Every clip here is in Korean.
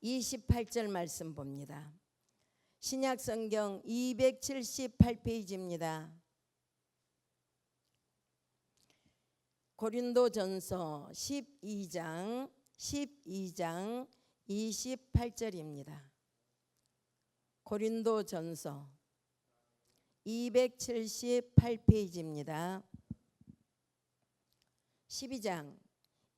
28절 말씀 봅니다. 신약성경 278페이지입니다. 고린도전서 12장 28절입니다. 고린도전서 278페이지입니다. 12장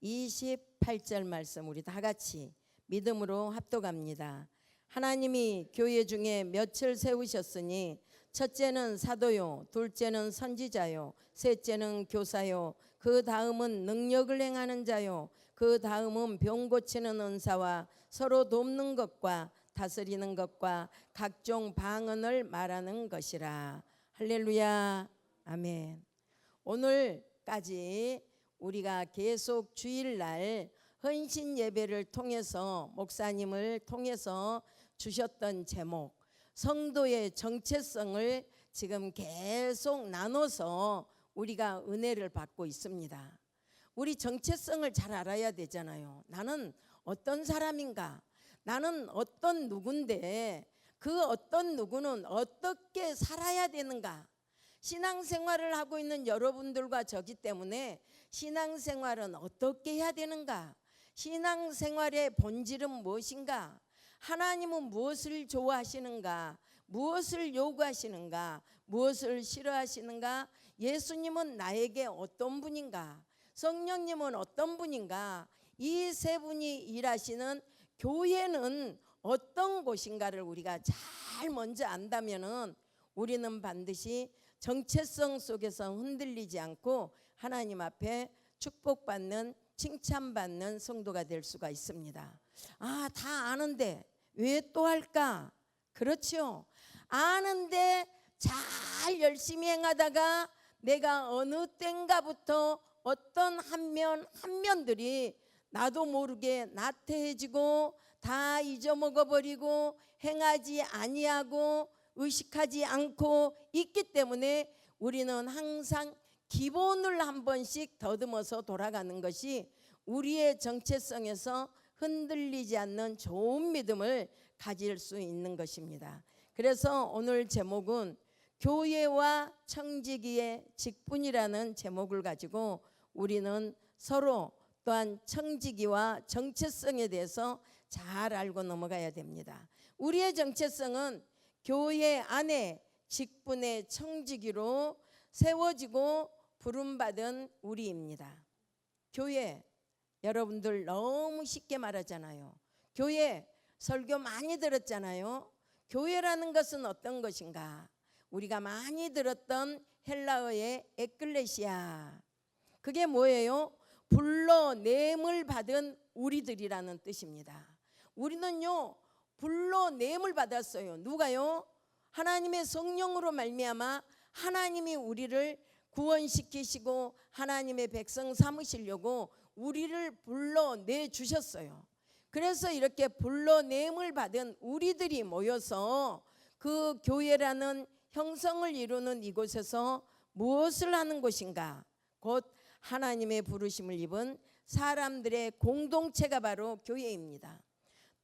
28절 말씀 우리 다 같이 믿음으로 합독합니다. 하나님이 교회 중에 몇을 세우셨으니 첫째는 사도요, 둘째는 선지자요, 셋째는 교사요, 그 다음은 능력을 행하는 자요, 그 다음은 병 고치는 은사와 서로 돕는 것과 다스리는 것과 각종 방언을 말하는 것이라. 할렐루야, 아멘. 오늘까지 우리가 계속 주일날 헌신 예배를 통해서 목사님을 통해서 주셨던 제목, 성도의 정체성을 지금 계속 나눠서 우리가 은혜를 받고 있습니다. 우리 정체성을 잘 알아야 되잖아요. 나는 어떤 사람인가? 나는 어떤 누군데 그 어떤 누구는 어떻게 살아야 되는가? 신앙생활을 하고 있는 여러분들과 저기 때문에 신앙생활은 어떻게 해야 되는가? 신앙생활의 본질은 무엇인가? 하나님은 무엇을 좋아하시는가? 무엇을 요구하시는가? 무엇을 싫어하시는가? 예수님은 나에게 어떤 분인가? 성령님은 어떤 분인가? 이 세 분이 일하시는 교회는 어떤 곳인가를 우리가 잘 먼저 안다면은 우리는 반드시 정체성 속에서 흔들리지 않고 하나님 앞에 축복받는 칭찬받는 성도가 될 수가 있습니다. 아, 다 아는데 왜 또 할까? 그렇죠. 아는데 잘 열심히 행하다가 내가 어느 때인가부터 어떤 한면들이 나도 모르게 나태해지고 다 잊어먹어버리고 행하지 아니하고 의식하지 않고 있기 때문에 우리는 항상 기본을 한 번씩 더듬어서 돌아가는 것이 우리의 정체성에서 흔들리지 않는 좋은 믿음을 가질 수 있는 것입니다. 그래서 오늘 제목은 교회와 청지기의 직분이라는 제목을 가지고 우리는 서로 또한 청지기와 정체성에 대해서 잘 알고 넘어가야 됩니다. 우리의 정체성은 교회 안에 직분의 청지기로 세워지고 부름받은 우리입니다. 교회, 여러분들 너무 쉽게 말하잖아요. 교회, 설교 많이 들었잖아요. 교회라는 것은 어떤 것인가? 우리가 많이 들었던 헬라어의 에클레시아, 그게 뭐예요? 불러냄을 받은 우리들이라는 뜻입니다. 우리는요 불러냄을 받았어요. 누가요? 하나님의 성령으로 말미암아 하나님이 우리를 구원시키시고 하나님의 백성 삼으시려고 우리를 불러내 주셨어요. 그래서 이렇게 불러냄을 받은 우리들이 모여서 그 교회라는 형성을 이루는 이곳에서 무엇을 하는 곳인가? 곧 하나님의 부르심을 입은 사람들의 공동체가 바로 교회입니다.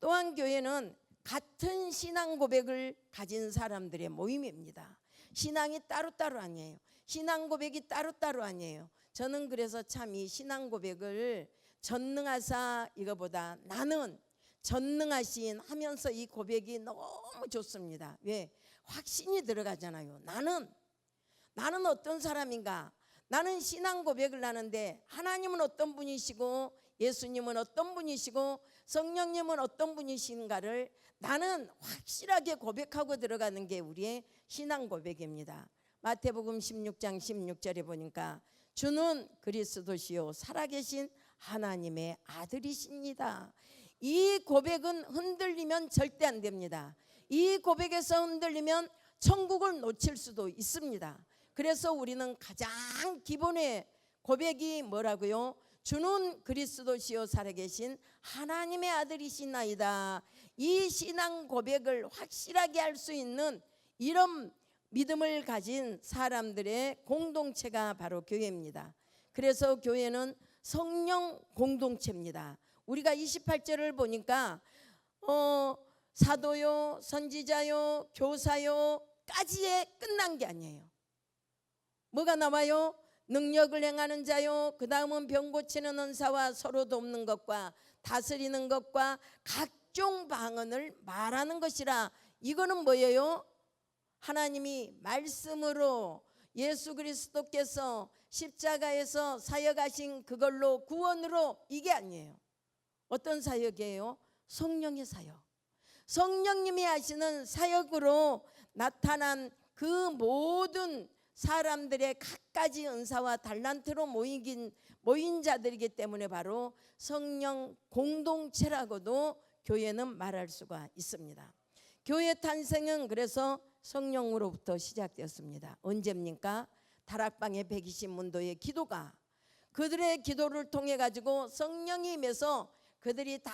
또한 교회는 같은 신앙 고백을 가진 사람들의 모임입니다. 신앙이 따로따로 아니에요. 신앙 고백이 따로따로 아니에요. 저는 그래서 참 이 신앙 고백을 전능하사 이거보다 나는 전능하신 하면서 이 고백이 너무 좋습니다. 왜? 확신이 들어가잖아요. 나는 어떤 사람인가? 나는 신앙 고백을 하는데 하나님은 어떤 분이시고 예수님은 어떤 분이시고 성령님은 어떤 분이신가를 나는 확실하게 고백하고 들어가는 게 우리의 신앙 고백입니다. 마태복음 16장 16절에 보니까 주는 그리스도시요 살아계신 하나님의 아들이십니다. 이 고백은 흔들리면 절대 안 됩니다. 이 고백에서 흔들리면 천국을 놓칠 수도 있습니다. 그래서 우리는 가장 기본의 고백이 뭐라고요? 주는 그리스도시요 살아계신 하나님의 아들이시나이다. 이 신앙 고백을 확실하게 할 수 있는 이런 믿음을 가진 사람들의 공동체가 바로 교회입니다. 그래서 교회는 성령 공동체입니다. 우리가 28절을 보니까 사도요, 선지자요, 교사요까지에 끝난 게 아니에요. 뭐가 나와요? 능력을 행하는 자요, 그 다음은 병 고치는 은사와 서로 돕는 것과 다스리는 것과 각종 방언을 말하는 것이라. 이거는 뭐예요? 하나님이 말씀으로 예수 그리스도께서 십자가에서 사역하신 그걸로 구원으로, 이게 아니에요. 어떤 사역이에요? 성령의 사역. 성령님이 하시는 사역으로 나타난 그 모든 사람들의 갖가지 은사와 달란트로 모인 자들이기 때문에 바로 성령 공동체라고도 교회는 말할 수가 있습니다. 교회 탄생은 그래서 성령으로부터 시작되었습니다. 언제입니까? 다락방의 120문도의 기도가, 그들의 기도를 통해 가지고 성령이 임해서 그들이 다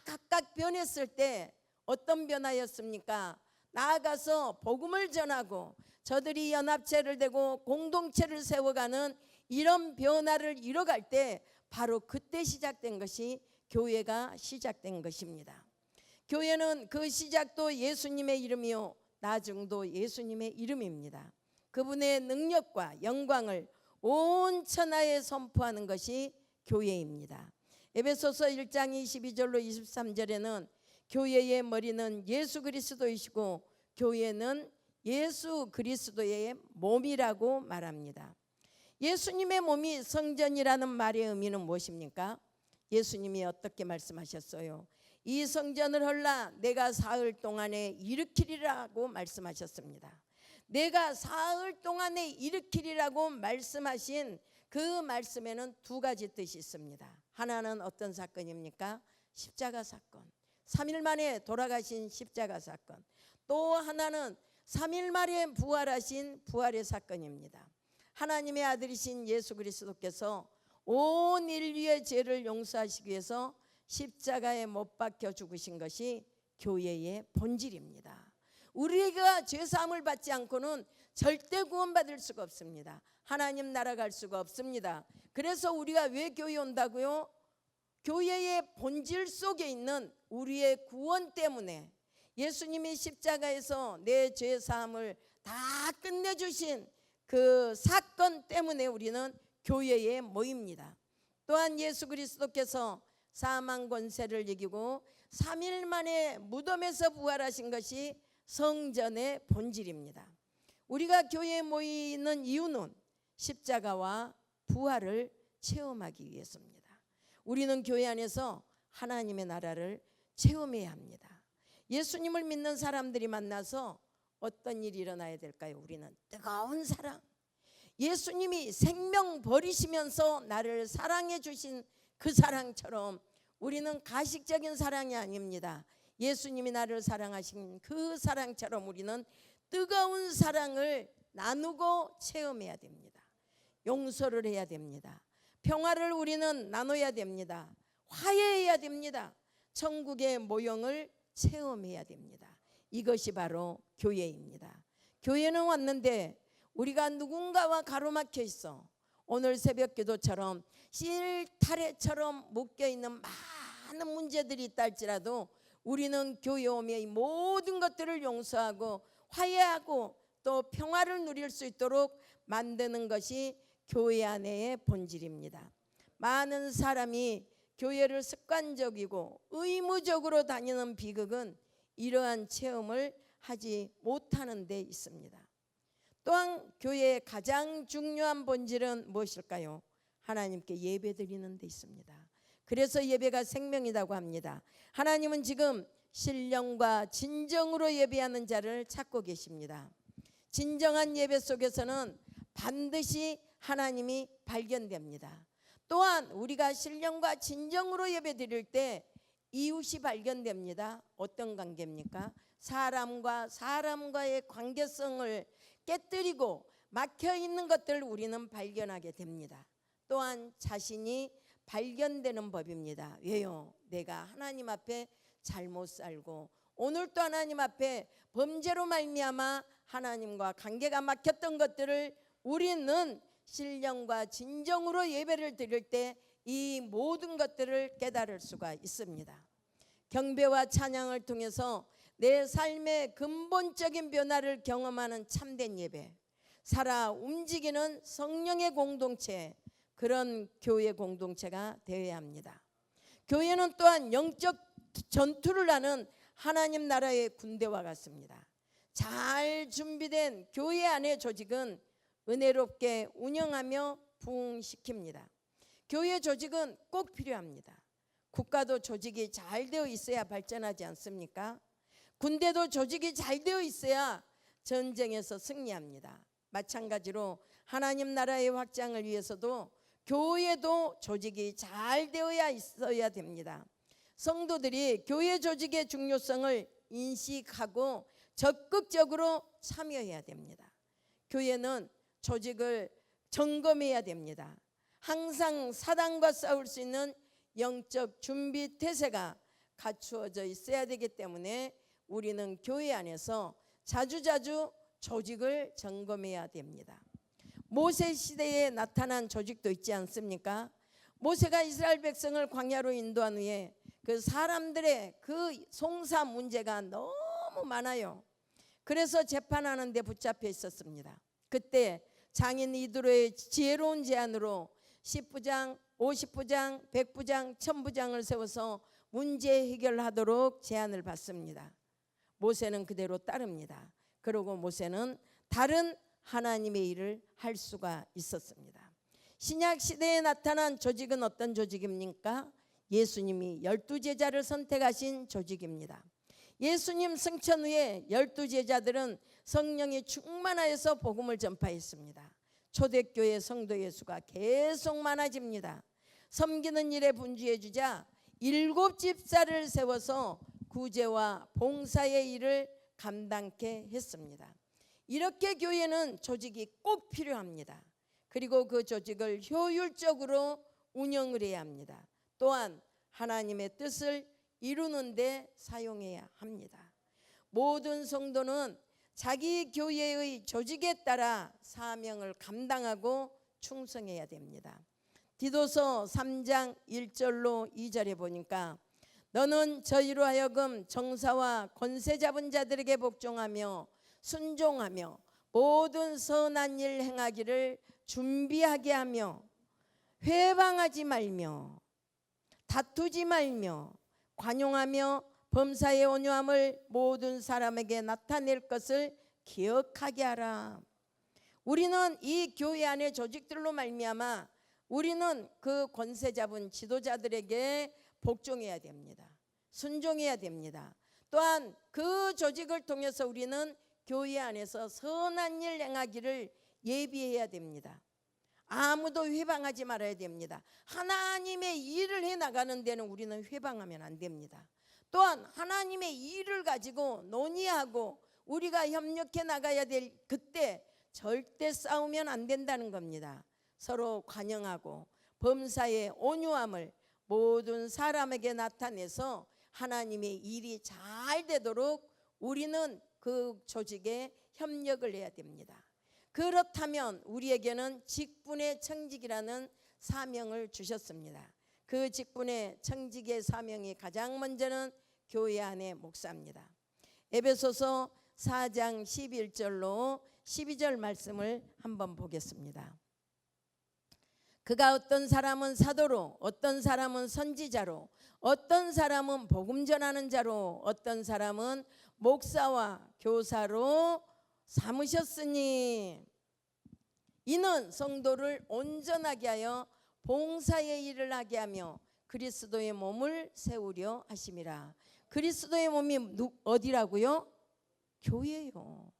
각각 변했을 때 어떤 변화였습니까? 나아가서 복음을 전하고 저들이 연합체를 되고 공동체를 세워가는 이런 변화를 이뤄갈 때 바로 그때 시작된 것이 교회가 시작된 것입니다. 교회는 그 시작도 예수님의 이름이요 나중도 예수님의 이름입니다. 그분의 능력과 영광을 온 천하에 선포하는 것이 교회입니다. 에베소서 1장 22절로 23절에는 교회의 머리는 예수 그리스도이시고 교회는 예수 그리스도의 몸이라고 말합니다. 예수님의 몸이 성전이라는 말의 의미는 무엇입니까? 예수님이 어떻게 말씀하셨어요? 이 성전을 헐라 내가 사흘 동안에 일으키리라고 말씀하셨습니다. 내가 사흘 동안에 일으키리라고 말씀하신 그 말씀에는 두 가지 뜻이 있습니다. 하나는 어떤 사건입니까? 십자가 사건. 3일 만에 돌아가신 십자가 사건. 또 하나는 3일 만에 부활하신 부활의 사건입니다. 하나님의 아들이신 예수 그리스도께서 온 인류의 죄를 용서하시기 위해서 십자가에 못 박혀 죽으신 것이 교회의 본질입니다. 우리가 죄사함을 받지 않고는 절대 구원받을 수가 없습니다. 하나님 나라 갈 수가 없습니다. 그래서 우리가 왜 교회 온다고요? 교회의 본질 속에 있는 우리의 구원 때문에, 예수님이 십자가에서 내 죄사함을 다 끝내주신 그 사건 때문에 우리는 교회에 모입니다. 또한 예수 그리스도께서 사망 권세를 이기고 3일 만에 무덤에서 부활하신 것이 성전의 본질입니다. 우리가 교회에 모이는 이유는 십자가와 부활을 체험하기 위해서입니다. 우리는 교회 안에서 하나님의 나라를 체험해야 합니다. 예수님을 믿는 사람들이 만나서 어떤 일이 일어나야 될까요? 우리는 뜨거운 사랑, 예수님이 생명 버리시면서 나를 사랑해 주신 그 사랑처럼 우리는 가식적인 사랑이 아닙니다. 예수님이 나를 사랑하신 그 사랑처럼 우리는 뜨거운 사랑을 나누고 체험해야 됩니다. 용서를 해야 됩니다. 평화를 우리는 나눠야 됩니다. 화해해야 됩니다. 천국의 모형을 체험해야 됩니다. 이것이 바로 교회입니다. 교회는 왔는데 우리가 누군가와 가로막혀 있어. 오늘 새벽 기도처럼 실타래처럼 묶여있는 많은 문제들이 있다 할지라도 우리는 교회 오면 이 모든 것들을 용서하고 화해하고 또 평화를 누릴 수 있도록 만드는 것이 교회 안의 본질입니다. 많은 사람이 교회를 습관적이고 의무적으로 다니는 비극은 이러한 체험을 하지 못하는 데 있습니다. 또한 교회의 가장 중요한 본질은 무엇일까요? 하나님께 예배드리는 데 있습니다. 그래서 예배가 생명이라고 합니다. 하나님은 지금 신령과 진정으로 예배하는 자를 찾고 계십니다. 진정한 예배 속에서는 반드시 하나님이 발견됩니다. 또한 우리가 신령과 진정으로 예배 드릴 때 이웃이 발견됩니다. 어떤 관계입니까? 사람과 사람과의 관계성을 깨뜨리고 막혀있는 것들을 우리는 발견하게 됩니다. 또한 자신이 발견되는 법입니다. 왜요? 내가 하나님 앞에 잘못 살고 오늘도 하나님 앞에 범죄로 말미암아 하나님과 관계가 막혔던 것들을 우리는 신령과 진정으로 예배를 드릴 때 이 모든 것들을 깨달을 수가 있습니다. 경배와 찬양을 통해서 내 삶의 근본적인 변화를 경험하는 참된 예배, 살아 움직이는 성령의 공동체, 그런 교회 공동체가 되어야 합니다. 교회는 또한 영적 전투를 하는 하나님 나라의 군대와 같습니다. 잘 준비된 교회 안의 조직은 은혜롭게 운영하며 부흥시킵니다. 교회 조직은 꼭 필요합니다. 국가도 조직이 잘 되어 있어야 발전하지 않습니까? 군대도 조직이 잘 되어 있어야 전쟁에서 승리합니다. 마찬가지로 하나님 나라의 확장을 위해서도 교회도 조직이 잘 되어야 있어야 됩니다. 성도들이 교회 조직의 중요성을 인식하고 적극적으로 참여해야 됩니다. 교회는 조직을 점검해야 됩니다. 항상 사단과 싸울 수 있는 영적 준비 태세가 갖추어져 있어야 되기 때문에 우리는 교회 안에서 자주자주 조직을 점검해야 됩니다. 모세 시대에 나타난 조직도 있지 않습니까? 모세가 이스라엘 백성을 광야로 인도한 후에 그 사람들의 그 송사 문제가 너무 많아요. 그래서 재판하는 데 붙잡혀 있었습니다. 그때 장인 이드로의 지혜로운 제안으로 10부장, 50부장, 100부장, 1000부장을 세워서 문제 해결하도록 제안을 받습니다. 모세는 그대로 따릅니다. 그리고 모세는 다른 하나님의 일을 할 수가 있었습니다. 신약 시대에 나타난 조직은 어떤 조직입니까? 예수님이 12제자를 선택하신 조직입니다. 예수님 승천 후에 12제자들은 성령이 충만하여서 복음을 전파했습니다. 초대교회 성도의 수가 계속 많아집니다. 섬기는 일에 분주해 주자 7집사를 세워서 구제와 봉사의 일을 감당케 했습니다. 이렇게 교회는 조직이 꼭 필요합니다. 그리고 그 조직을 효율적으로 운영을 해야 합니다. 또한 하나님의 뜻을 이루는 데 사용해야 합니다. 모든 성도는 자기 교회의 조직에 따라 사명을 감당하고 충성해야 됩니다. 디도서 3장 1절로 2절에 보니까 너는 저희로 하여금 정사와 권세 잡은 자들에게 복종하며 순종하며 모든 선한 일 행하기를 준비하게 하며 회방하지 말며 다투지 말며 관용하며 범사의 온유함을 모든 사람에게 나타낼 것을 기억하게 하라. 우리는 이 교회 안의 조직들로 말미암아 우리는 그 권세 잡은 지도자들에게 복종해야 됩니다. 순종해야 됩니다. 또한 그 조직을 통해서 우리는 교회 안에서 선한 일 행하기를 예비해야 됩니다. 아무도 회방하지 말아야 됩니다. 하나님의 일을 해나가는 데는 우리는 회방하면 안 됩니다. 또한 하나님의 일을 가지고 논의하고 우리가 협력해 나가야 될 그때 절대 싸우면 안 된다는 겁니다. 서로 관용하고 범사의 온유함을 모든 사람에게 나타내서 하나님의 일이 잘 되도록 우리는 그 조직에 협력을 해야 됩니다. 그렇다면 우리에게는 직분의 청직이라는 사명을 주셨습니다. 그 직분의 청직의 사명이 가장 먼저는 교회 안의 목사입니다. 에베소서 4장 11절로 12절 말씀을 한번 보겠습니다. 그가 어떤 사람은 사도로, 어떤 사람은 선지자로, 어떤 사람은 복음 전하는 자로, 어떤 사람은 목사와 교사로 삼으셨으니 이는 성도를 온전하게 하여 봉사의 일을 하게 하며 그리스도의 몸을 세우려 하심이라. 그리스도의 몸이 어디라고요? 교회요.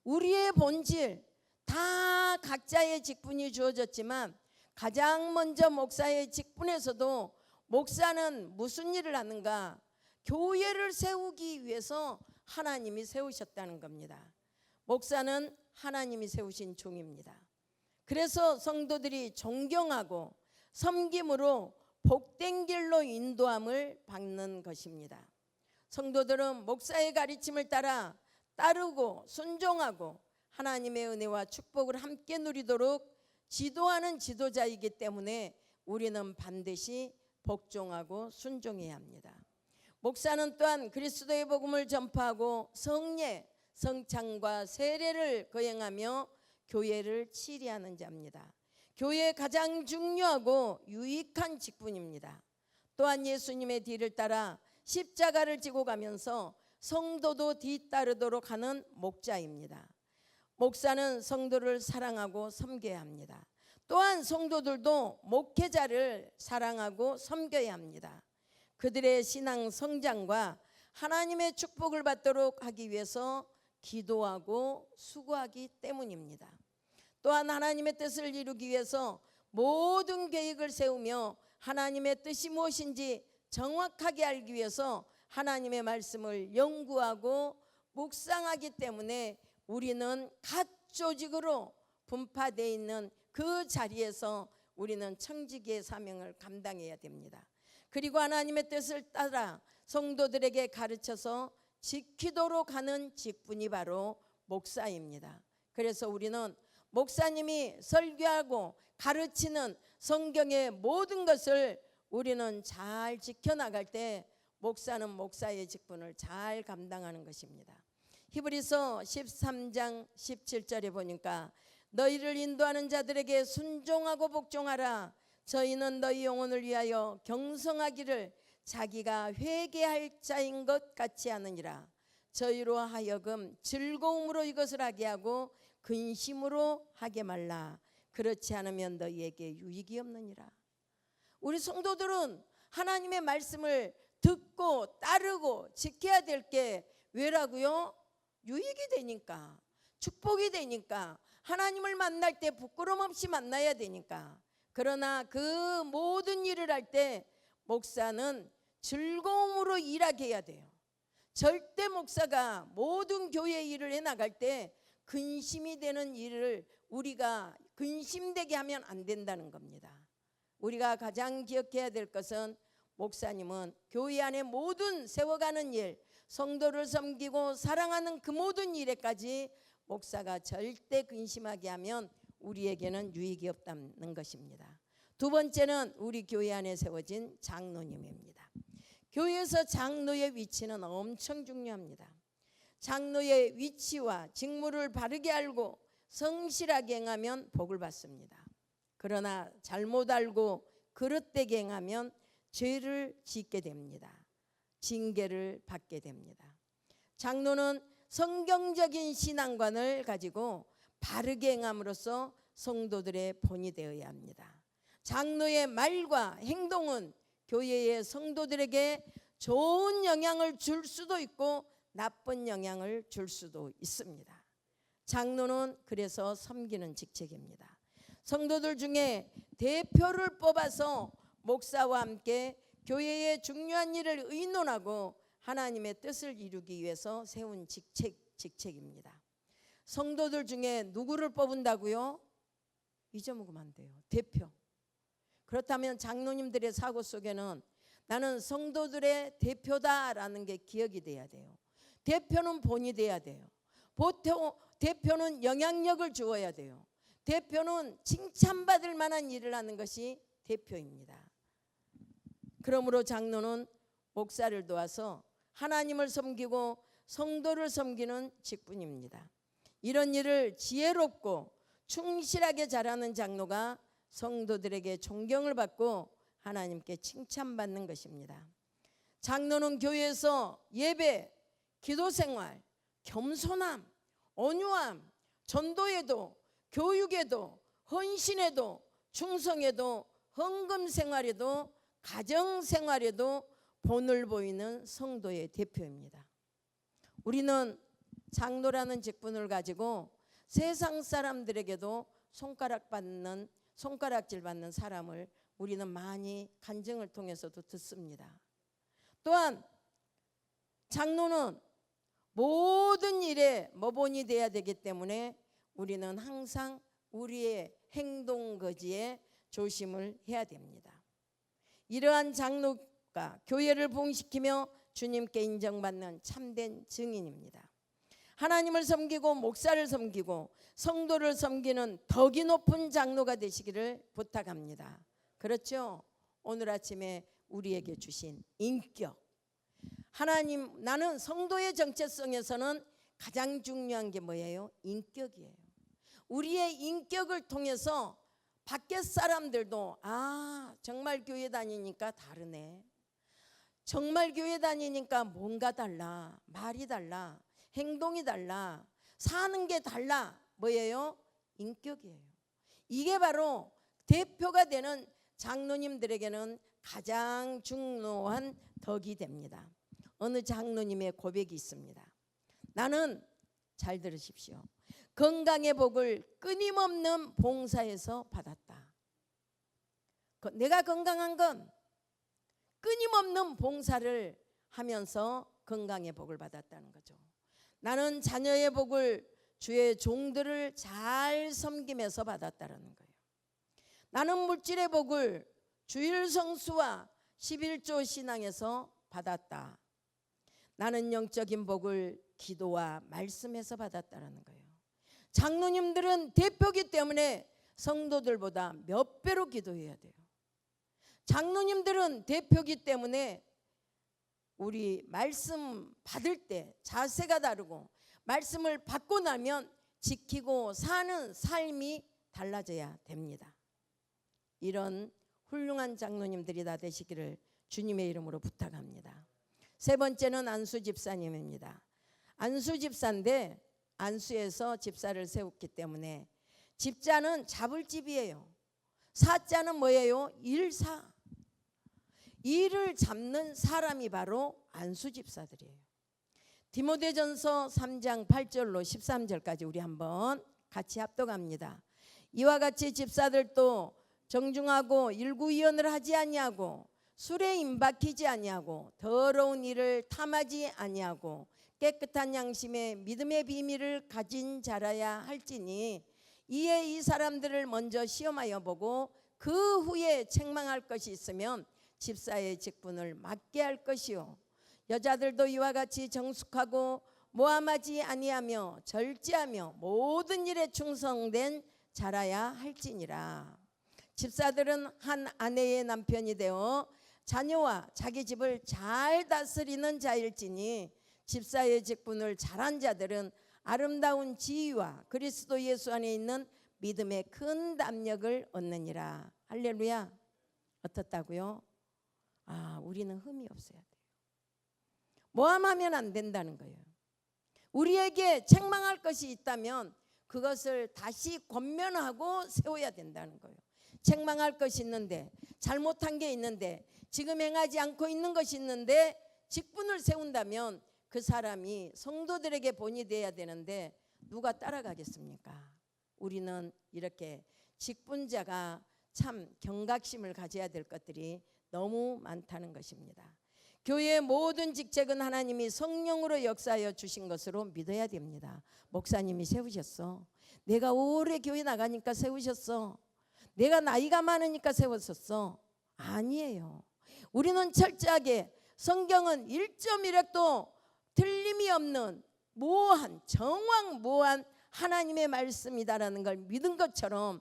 우리의 본질 다 각자의 직분이 주어졌지만 가장 먼저 목사의 직분에서도 목사는 무슨 일을 하는가? 교회를 세우기 위해서 하나님이 세우셨다는 겁니다. 목사는 하나님이 세우신 종입니다. 그래서 성도들이 존경하고 섬김으로 복된 길로 인도함을 받는 것입니다. 성도들은 목사의 가르침을 따르고 순종하고 하나님의 은혜와 축복을 함께 누리도록 지도하는 지도자이기 때문에 우리는 반드시 복종하고 순종해야 합니다. 목사는 또한 그리스도의 복음을 전파하고 성례, 성찬과 세례를 거행하며 교회를 치리하는 자입니다. 교회의 가장 중요하고 유익한 직분입니다. 또한 예수님의 뒤를 따라 십자가를 지고 가면서 성도도 뒤따르도록 하는 목자입니다. 목사는 성도를 사랑하고 섬겨야 합니다. 또한 성도들도 목회자를 사랑하고 섬겨야 합니다. 그들의 신앙 성장과 하나님의 축복을 받도록 하기 위해서 기도하고 수고하기 때문입니다. 또한 하나님의 뜻을 이루기 위해서 모든 계획을 세우며 하나님의 뜻이 무엇인지 정확하게 알기 위해서 하나님의 말씀을 연구하고 묵상하기 때문에 우리는 각 조직으로 분파되어 있는 그 자리에서 우리는 청지기의 사명을 감당해야 됩니다. 그리고 하나님의 뜻을 따라 성도들에게 가르쳐서 지키도록 하는 직분이 바로 목사입니다. 그래서 우리는 목사님이 설교하고 가르치는 성경의 모든 것을 우리는 잘 지켜나갈 때 목사는 목사의 직분을 잘 감당하는 것입니다. 히브리서 13장 17절에 보니까 너희를 인도하는 자들에게 순종하고 복종하라. 저희는 너희 영혼을 위하여 경성하기를 자기가 회개할 자인 것 같이 하느니라. 저희로 하여금 즐거움으로 이것을 하게 하고 근심으로 하게 말라. 그렇지 않으면 너희에게 유익이 없느니라. 우리 성도들은 하나님의 말씀을 듣고 따르고 지켜야 될 게 왜라고요? 유익이 되니까, 축복이 되니까, 하나님을 만날 때 부끄럼 없이 만나야 되니까. 그러나 그 모든 일을 할 때 목사는 즐거움으로 일하게 해야 돼요. 절대 목사가 모든 교회 일을 해나갈 때 근심이 되는 일을 우리가 근심되게 하면 안 된다는 겁니다. 우리가 가장 기억해야 될 것은 목사님은 교회 안에 모든 세워가는 일, 성도를 섬기고 사랑하는 그 모든 일에까지 목사가 절대 근심하게 하면 우리에게는 유익이 없다는 것입니다. 두 번째는 우리 교회 안에 세워진 장로님입니다. 교회에서 장로의 위치는 엄청 중요합니다. 장로의 위치와 직무를 바르게 알고 성실하게 행하면 복을 받습니다. 그러나 잘못 알고 그릇되게 행하면 죄를 짓게 됩니다. 징계를 받게 됩니다. 장로는 성경적인 신앙관을 가지고 바르게 행함으로써 성도들의 본이 되어야 합니다. 장로의 말과 행동은 교회의 성도들에게 좋은 영향을 줄 수도 있고 나쁜 영향을 줄 수도 있습니다. 장로는 그래서 섬기는 직책입니다. 성도들 중에 대표를 뽑아서 목사와 함께 교회의 중요한 일을 의논하고 하나님의 뜻을 이루기 위해서 세운 직책입니다. 성도들 중에 누구를 뽑은다고요? 잊어먹으면 안 돼요. 대표. 그렇다면 장로님들의 사고 속에는 나는 성도들의 대표다라는 게 기억이 돼야 돼요. 대표는 본이 돼야 돼요. 대표는 영향력을 주어야 돼요. 대표는 칭찬받을 만한 일을 하는 것이 대표입니다. 그러므로 장로는 목사를 도와서 하나님을 섬기고 성도를 섬기는 직분입니다. 이런 일을 지혜롭고 충실하게 잘하는 장로가 성도들에게 존경을 받고 하나님께 칭찬받는 것입니다. 장로는 교회에서 예배, 기도생활, 겸손함, 온유함, 전도에도 교육에도 헌신에도 충성에도 헌금생활에도 가정생활에도 본을 보이는 성도의 대표입니다. 우리는 장로라는 직분을 가지고 세상 사람들에게도 손가락질 받는 사람을 우리는 많이 간증을 통해서도 듣습니다. 또한 장로는 모든 일에 모본이 돼야 되기 때문에 우리는 항상 우리의 행동 거지에 조심을 해야 됩니다. 이러한 장로가 교회를 부흥시키며 주님께 인정받는 참된 증인입니다. 하나님을 섬기고 목사를 섬기고 성도를 섬기는 덕이 높은 장로가 되시기를 부탁합니다. 그렇죠? 오늘 아침에 우리에게 주신 인격, 나는 성도의 정체성에서는 가장 중요한 게 뭐예요? 인격이에요. 우리의 인격을 통해서 밖에 사람들도 정말 교회 다니니까 다르네. 정말 교회 다니니까 뭔가 달라. 말이 달라. 행동이 달라. 사는 게 달라. 뭐예요? 인격이에요. 이게 바로 대표가 되는 장로님들에게는 가장 중요한 덕이 됩니다. 어느 장로님의 고백이 있습니다. 나는, 잘 들으십시오, 건강의 복을 끊임없는 봉사에서 받았다. 내가 건강한 건 끊임없는 봉사를 하면서 건강의 복을 받았다는 거죠. 나는 자녀의 복을 주의 종들을 잘 섬기면서 받았다는 거예요. 나는 물질의 복을 주일 성수와 11조 신앙에서 받았다. 나는 영적인 복을 기도와 말씀에서 받았다는 거예요. 장로님들은 대표기 때문에 성도들보다 몇 배로 기도해야 돼요. 장로님들은 대표기 때문에 우리 말씀 받을 때 자세가 다르고 말씀을 받고 나면 지키고 사는 삶이 달라져야 됩니다. 이런 훌륭한 장로님들이 다 되시기를 주님의 이름으로 부탁합니다. 세 번째는 안수 집사님입니다. 안수 집사인데 안수에서 집사를 세웠기 때문에 집자는 잡을 집이에요. 사자는 뭐예요? 일사. 일을 잡는 사람이 바로 안수 집사들이에요. 디모데전서 3장 8절로 13절까지 우리 한번 같이 합독합니다. 이와 같이 집사들도 정중하고 일구이언을 하지 아니하고 술에 임박히지 아니하고 더러운 일을 탐하지 아니하고 깨끗한 양심의 믿음의 비밀을 가진 자라야 할지니 이에 이 사람들을 먼저 시험하여 보고 그 후에 책망할 것이 있으면 집사의 직분을 맡게 할 것이요 여자들도 이와 같이 정숙하고 모함하지 아니하며 절제하며 모든 일에 충성된 자라야 할지니라. 집사들은 한 아내의 남편이 되어 자녀와 자기 집을 잘 다스리는 자일지니 집사의 직분을 잘한 자들은 아름다운 지위와 그리스도 예수 안에 있는 믿음의 큰 담력을 얻느니라. 할렐루야. 어떻다고요? 우리는 흠이 없어야 돼요. 모함하면 안 된다는 거예요. 우리에게 책망할 것이 있다면 그것을 다시 권면하고 세워야 된다는 거예요. 책망할 것이 있는데, 잘못한 게 있는데, 지금 행하지 않고 있는 것이 있는데 직분을 세운다면 그 사람이 성도들에게 본이 돼야 되는데 누가 따라가겠습니까? 우리는 이렇게 직분자가 참 경각심을 가져야 될 것들이 너무 많다는 것입니다. 교회의 모든 직책은 하나님이 성령으로 역사하여 주신 것으로 믿어야 됩니다. 목사님이 세우셨어. 내가 오래 교회 나가니까 세우셨어. 내가 나이가 많으니까 세웠었어. 아니에요. 우리는 철저하게 성경은 1.1획도 틀림이 없는 무한 정확무한 하나님의 말씀이다라는 걸 믿은 것처럼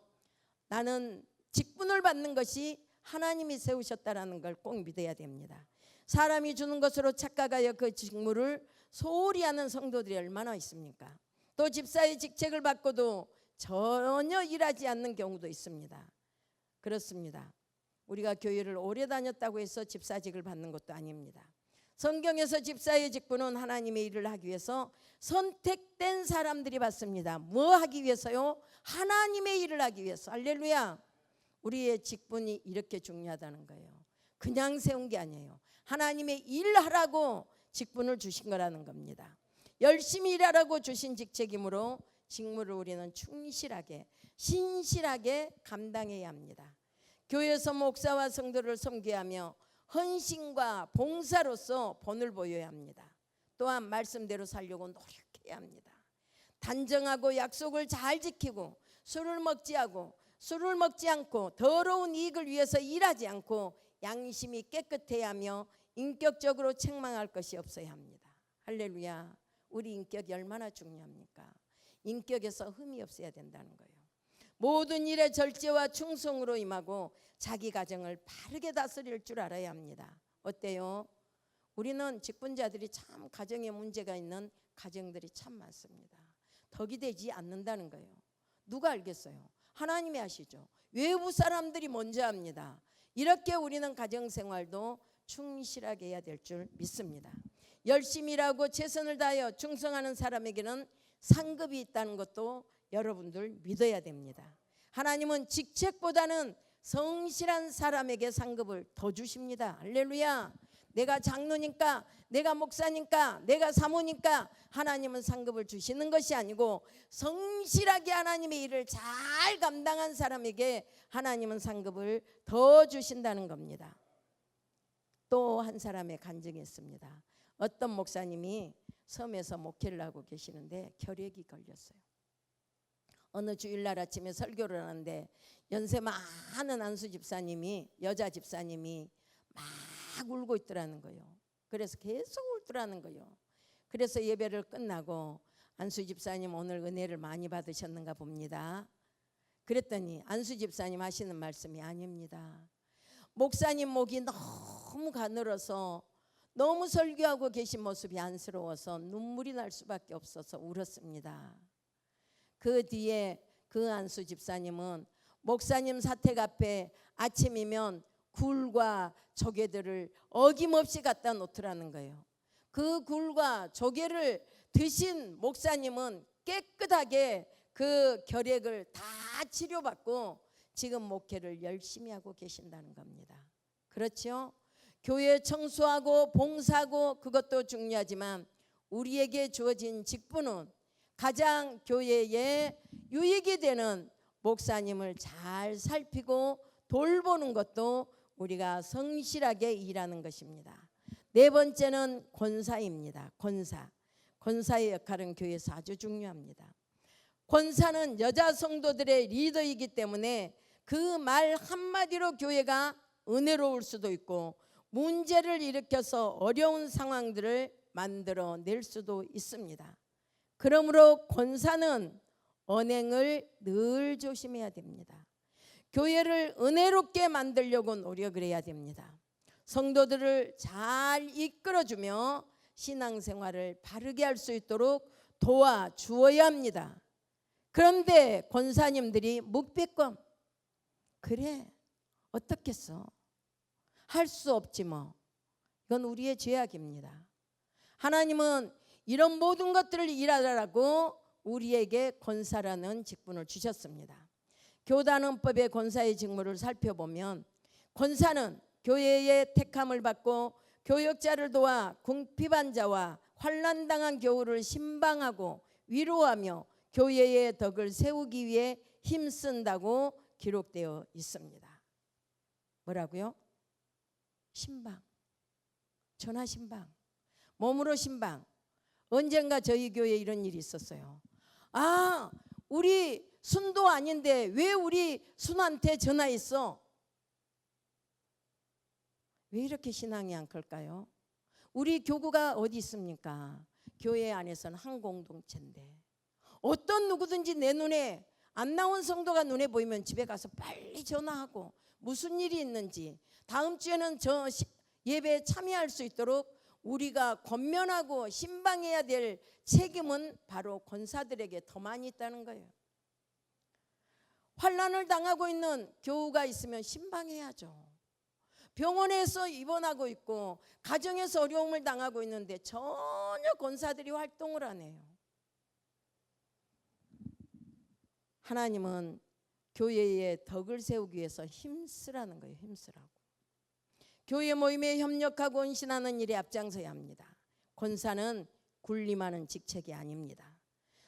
나는 직분을 받는 것이 하나님이 세우셨다라는 걸 꼭 믿어야 됩니다. 사람이 주는 것으로 착각하여 그 직무를 소홀히 하는 성도들이 얼마나 있습니까? 또 집사의 직책을 받고도 전혀 일하지 않는 경우도 있습니다. 그렇습니다. 우리가 교회를 오래 다녔다고 해서 집사직을 받는 것도 아닙니다. 성경에서 집사의 직분은 하나님의 일을 하기 위해서 선택된 사람들이 받습니다. 뭐 하기 위해서요? 하나님의 일을 하기 위해서. 할렐루야. 우리의 직분이 이렇게 중요하다는 거예요. 그냥 세운 게 아니에요. 하나님의 일하라고 직분을 주신 거라는 겁니다. 열심히 일하라고 주신 직책이므로 직무를 우리는 충실하게 신실하게 감당해야 합니다. 교회에서 목사와 성도를 섬겨야 하며 헌신과 봉사로서 본을 보여야 합니다. 또한 말씀대로 살려고 노력해야 합니다. 단정하고 약속을 잘 지키고 술을 먹지 않고 더러운 이익을 위해서 일하지 않고 양심이 깨끗해야 하며 인격적으로 책망할 것이 없어야 합니다. 할렐루야. 우리 인격이 얼마나 중요합니까? 인격에서 흠이 없어야 된다는 거예요. 모든 일에 절제와 충성으로 임하고 자기 가정을 바르게 다스릴 줄 알아야 합니다. 어때요? 우리는 직분자들이 참 가정에 문제가 있는 가정들이 참 많습니다. 덕이 되지 않는다는 거예요. 누가 알겠어요? 하나님이 아시죠. 외부 사람들이 먼저 합니다. 이렇게 우리는 가정생활도 충실하게 해야 될 줄 믿습니다. 열심히 일하고 최선을 다하여 충성하는 사람에게는 상급이 있다는 것도 여러분들 믿어야 됩니다. 하나님은 직책보다는 성실한 사람에게 상급을 더 주십니다. 할렐루야. 내가 장로니까, 내가 목사니까, 내가 사모니까 하나님은 상급을 주시는 것이 아니고 성실하게 하나님의 일을 잘 감당한 사람에게 하나님은 상급을 더 주신다는 겁니다. 또 한 사람의 간증이 있습니다. 어떤 목사님이 섬에서 목회를 하고 계시는데 결핵이 걸렸어요. 어느 주일날 아침에 설교를 하는데 연세 많은 안수 집사님이, 여자 집사님이 막 울고 있더라는 거예요. 그래서 계속 울더라는 거예요. 그래서 예배를 끝나고 안수 집사님 오늘 은혜를 많이 받으셨는가 봅니다. 그랬더니 안수 집사님 하시는 말씀이 아닙니다. 목사님 목이 너무 가늘어서 너무 설교하고 계신 모습이 안쓰러워서 눈물이 날 수밖에 없어서 울었습니다. 그 뒤에 그 안수 집사님은 목사님 사택 앞에 아침이면 굴과 조개들을 어김없이 갖다 놓더라는 거예요. 그 굴과 조개를 드신 목사님은 깨끗하게 그 결핵을 다 치료받고 지금 목회를 열심히 하고 계신다는 겁니다. 그렇죠? 교회 청소하고 봉사하고 그것도 중요하지만 우리에게 주어진 직분은 가장 교회에 유익이 되는 목사님을 잘 살피고 돌보는 것도 우리가 성실하게 일하는 것입니다. 네 번째는 권사입니다. 권사의 역할은 교회에서 아주 중요합니다. 권사는 여자 성도들의 리더이기 때문에 그 말 한마디로 교회가 은혜로울 수도 있고 문제를 일으켜서 어려운 상황들을 만들어낼 수도 있습니다. 그러므로 권사는 언행을 늘 조심해야 됩니다. 교회를 은혜롭게 만들려고 노력을 해야 됩니다. 성도들을 잘 이끌어주며 신앙생활을 바르게 할 수 있도록 도와주어야 합니다. 그런데 권사님들이 묵비권, 그래 어떻겠어? 할 수 없지 뭐. 이건 우리의 죄악입니다. 하나님은 이런 모든 것들을 일하라고 우리에게 권사라는 직분을 주셨습니다. 교단헌법의 권사의 직무를 살펴보면 권사는 교회의 택함을 받고 교역자를 도와 궁핍한 자와 환난당한 교우를 신방하고 위로하며 교회의 덕을 세우기 위해 힘쓴다고 기록되어 있습니다. 뭐라고요? 신방, 전화 신방, 몸으로 신방. 언젠가 저희 교회에 이런 일이 있었어요. 아, 우리 순도 아닌데 왜 우리 순한테 전화했어? 왜 이렇게 신앙이 안 클까요? 우리 교구가 어디 있습니까? 교회 안에서는 한 공동체인데 어떤 누구든지 내 눈에 안 나온 성도가 눈에 보이면 집에 가서 빨리 전화하고 무슨 일이 있는지 다음 주에는 저 예배에 참여할 수 있도록 우리가 권면하고 신방해야 될 책임은 바로 권사들에게 더 많이 있다는 거예요. 환난을 당하고 있는 교우가 있으면 신방해야죠. 병원에서 입원하고 있고 가정에서 어려움을 당하고 있는데 전혀 권사들이 활동을 안 해요. 하나님은 교회의 덕을 세우기 위해서 힘쓰라는 거예요. 힘쓰라고. 교회 모임에 협력하고 헌신하는 일에 앞장서야 합니다. 권사는 군림하는 직책이 아닙니다.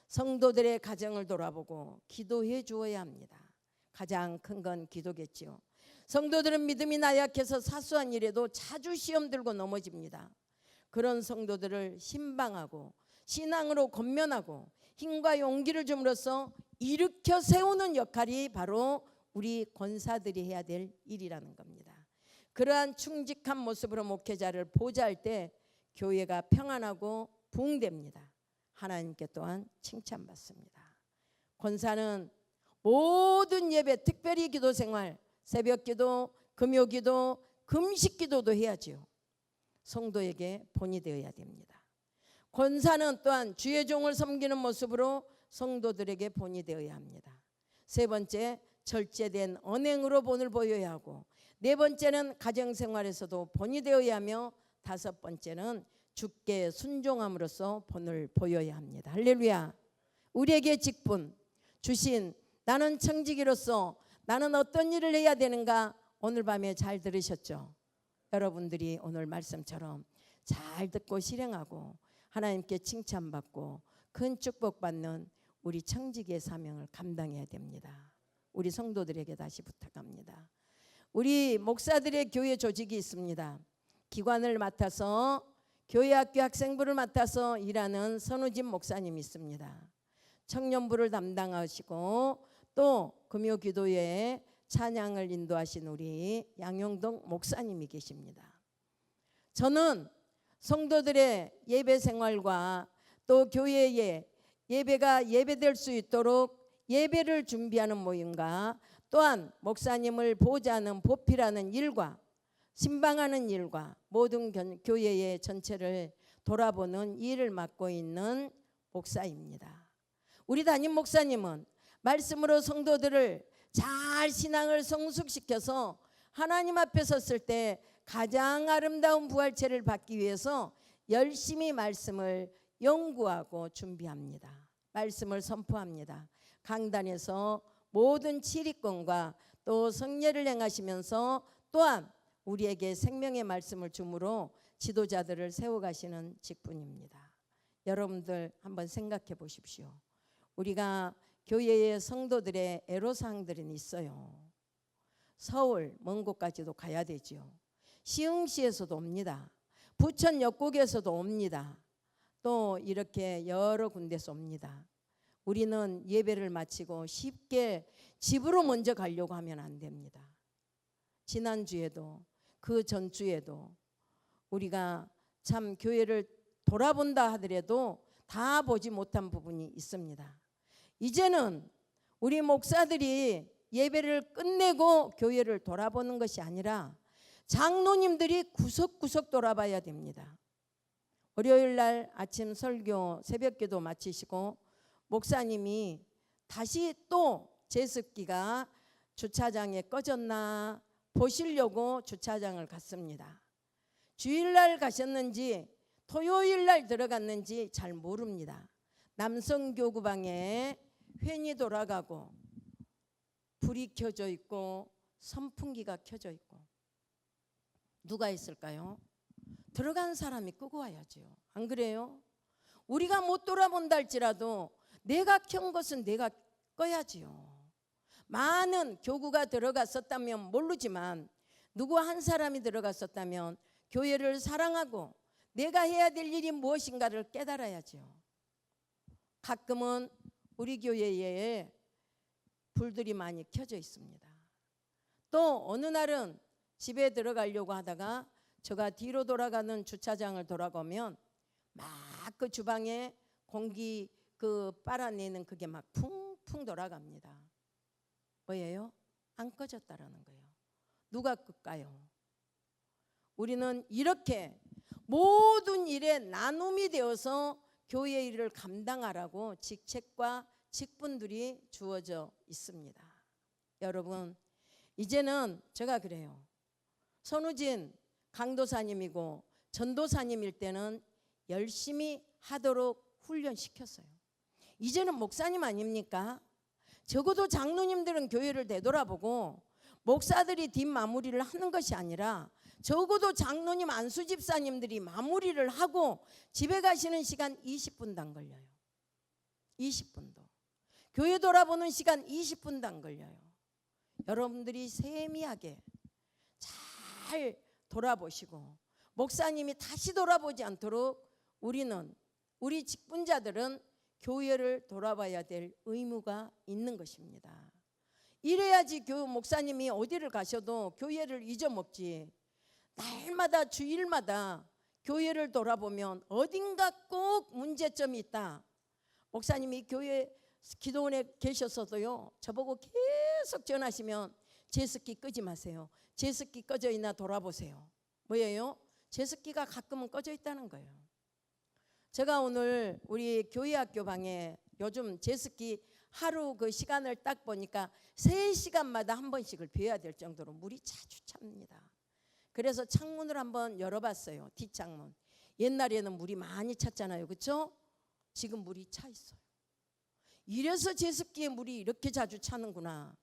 성도들의 가정을 돌아보고 기도해 주어야 합니다. 가장 큰 건 기도겠지요. 성도들은 믿음이 나약해서 사소한 일에도 자주 시험 들고 넘어집니다. 그런 성도들을 신방하고 신앙으로 권면하고 힘과 용기를 줌으로써 일으켜 세우는 역할이 바로 우리 권사들이 해야 될 일이라는 겁니다. 그러한 충직한 모습으로 목회자를 보좌할 때 교회가 평안하고 부흥됩니다. 하나님께 또한 칭찬받습니다. 권사는 모든 예배, 특별히 기도생활, 새벽기도, 금요기도, 금식기도도 해야지요. 성도에게 본이 되어야 됩니다. 권사는 또한 주의 종을 섬기는 모습으로 성도들에게 본이 되어야 합니다. 세 번째, 절제된 언행으로 본을 보여야 하고, 네 번째는 가정생활에서도 본이 되어야 하며, 다섯 번째는 주께 순종함으로써 본을 보여야 합니다. 할렐루야. 우리에게 직분 주신 나는 청지기로서 나는 어떤 일을 해야 되는가, 오늘 밤에 잘 들으셨죠? 여러분들이 오늘 말씀처럼 잘 듣고 실행하고 하나님께 칭찬받고 큰 축복받는 우리 청지기의 사명을 감당해야 됩니다. 우리 성도들에게 다시 부탁합니다. 우리 목사들의 교회 조직이 있습니다. 기관을 맡아서 교회학교 학생부를 맡아서 일하는 선우진 목사님이 있습니다. 청년부를 담당하시고 또 금요기도회에 찬양을 인도하신 우리 양용동 목사님이 계십니다. 저는 성도들의 예배 생활과 또 교회의 예배가 예배될 수 있도록 예배를 준비하는 모임과 또한 목사님을 보좌하는 보필하는 일과 신방하는 일과 모든 교회의 전체를 돌아보는 일을 맡고 있는 목사입니다. 우리 담임 목사님은 말씀으로 성도들을 잘 신앙을 성숙시켜서 하나님 앞에 섰을 때 가장 아름다운 부활체를 받기 위해서 열심히 말씀을 연구하고 준비합니다. 말씀을 선포합니다. 강단에서 모든 치리권과 또 성례를 행하시면서 또한 우리에게 생명의 말씀을 주므로 지도자들을 세워가시는 직분입니다. 여러분들 한번 생각해 보십시오. 우리가 교회의 성도들의 애로사항들은 있어요. 서울 먼 곳까지도 가야 되죠. 시흥시에서도 옵니다. 부천 역곡에서도 옵니다. 또 이렇게 여러 군데서 옵니다. 우리는 예배를 마치고 쉽게 집으로 먼저 가려고 하면 안 됩니다. 지난주에도 그 전주에도 우리가 참 교회를 돌아본다 하더라도 다 보지 못한 부분이 있습니다. 이제는 우리 목사들이 예배를 끝내고 교회를 돌아보는 것이 아니라 장로님들이 구석구석 돌아봐야 됩니다. 월요일 날 아침 설교 새벽기도 마치시고 목사님이 다시 또 제습기가 주차장에 꺼졌나 보시려고 주차장을 갔습니다. 주일날 가셨는지 토요일날 들어갔는지 잘 모릅니다. 남성교구방에 팬이 돌아가고 불이 켜져 있고 선풍기가 켜져 있고 누가 있을까요? 들어간 사람이 끄고 와야죠. 안 그래요? 우리가 못 돌아본다 할지라도 내가 켠 것은 내가 꺼야지요. 많은 교구가 들어갔었다면 모르지만 누구 한 사람이 들어갔었다면 교회를 사랑하고 내가 해야 될 일이 무엇인가를 깨달아야죠. 가끔은 우리 교회에 불들이 많이 켜져 있습니다. 또 어느 날은 집에 들어가려고 하다가 제가 뒤로 돌아가는 주차장을 돌아가면 막 그 주방에 공기 그 빨아내는 그게 막 풍풍 돌아갑니다. 뭐예요? 안 꺼졌다라는 거예요. 누가 끌까요? 우리는 이렇게 모든 일에 나눔이 되어서 교회 일을 감당하라고 직책과 직분들이 주어져 있습니다. 여러분, 이제는 제가 그래요. 선우진 강도사님이고 전도사님일 때는 열심히 하도록 훈련시켰어요. 이제는 목사님 아닙니까? 적어도 장로님들은 교회를 되돌아보고 목사들이 뒷마무리를 하는 것이 아니라 적어도 장로님 안수집사님들이 마무리를 하고 집에 가시는 시간 20분도 안 걸려요. 20분도. 교회 돌아보는 시간 20분도 안 걸려요. 여러분들이 세미하게 잘 돌아보시고 목사님이 다시 돌아보지 않도록 우리 직분자들은 교회를 돌아봐야 될 의무가 있는 것입니다. 이래야지 목사님이 어디를 가셔도 교회를 잊어먹지. 날마다 주일마다 교회를 돌아보면 어딘가 꼭 문제점이 있다. 목사님이 교회 기도원에 계셨어도요, 저보고 계속 전하시면 제습기 끄지 마세요. 제습기 꺼져 있나 돌아보세요. 뭐예요? 제습기가 가끔은 꺼져 있다는 거예요. 제가 오늘 우리 교회 학교 방에 요즘 제습기 하루 그 시간을 딱 보니까 3시간마다 한 번씩을 비워야 될 정도로 물이 자주 찹니다. 그래서 창문을 한번 열어봤어요. 뒷창문. 옛날에는 물이 많이 찼잖아요. 그렇죠? 지금 물이 차 있어요. 이래서 제습기에 물이 이렇게 자주 차는구나.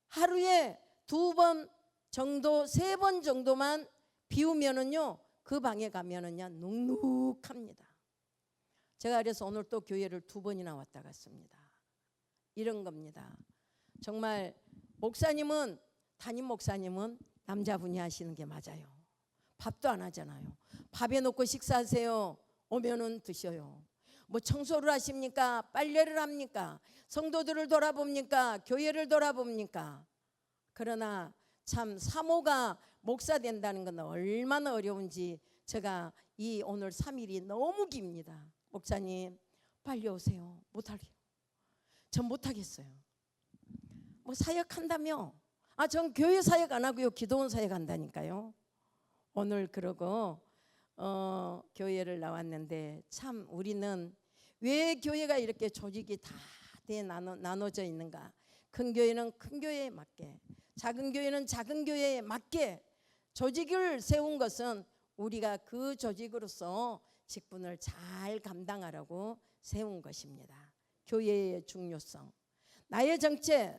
하루에 2번 정도, 3번 정도만 비우면은요, 그 방에 가면은요 눅눅합니다. 제가 그래서 오늘 또 교회를 2번이나 왔다 갔습니다. 이런 겁니다. 정말 목사님은, 담임 목사님은 남자분이 하시는 게 맞아요. 밥도 안 하잖아요. 밥에 놓고 식사하세요. 오면은 드셔요. 뭐 청소를 하십니까? 빨래를 합니까? 성도들을 돌아봅니까? 교회를 돌아봅니까? 그러나 참 사모가 목사 된다는 건 얼마나 어려운지 제가 이 오늘 3일이 너무 깁니다. 목사님 빨리 오세요. 못하래요. 전 못하겠어요. 뭐 사역한다며? 전 교회 사역 안 하고요, 기도원 사역 한다니까요. 오늘 그러고 교회를 나왔는데 참 우리는 왜 교회가 이렇게 조직이 다 나눠져 있는가? 큰 교회는 큰 교회에 맞게, 작은 교회는 작은 교회에 맞게 조직을 세운 것은 우리가 그 조직으로서 직분을 잘 감당하라고 세운 것입니다. 교회의 중요성, 나의 정체,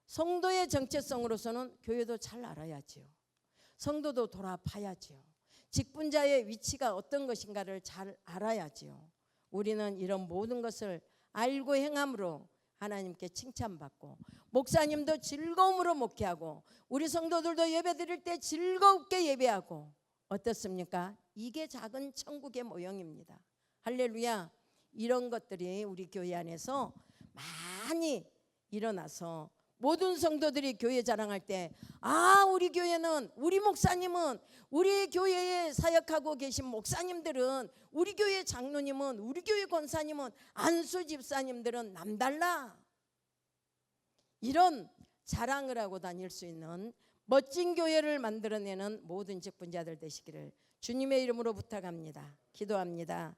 성도의 정체성으로서는 교회도 잘 알아야지요. 성도도 돌아봐야지요. 직분자의 위치가 어떤 것인가를 잘 알아야지요. 우리는 이런 모든 것을 알고 행함으로 하나님께 칭찬받고, 목사님도 즐거움으로 목회하고, 우리 성도들도 예배드릴 때 즐겁게 예배하고, 어떻습니까? 이게 작은 천국의 모형입니다. 할렐루야. 이런 것들이 우리 교회 안에서 많이 일어나서 모든 성도들이 교회 자랑할 때, 우리 교회는, 우리 목사님은, 우리 교회에 사역하고 계신 목사님들은, 우리 교회 장로님은, 우리 교회 권사님은, 안수 집사님들은 남달라. 이런 자랑을 하고 다닐 수 있는 멋진 교회를 만들어내는 모든 직분자들 되시기를 주님의 이름으로 부탁합니다. 기도합니다.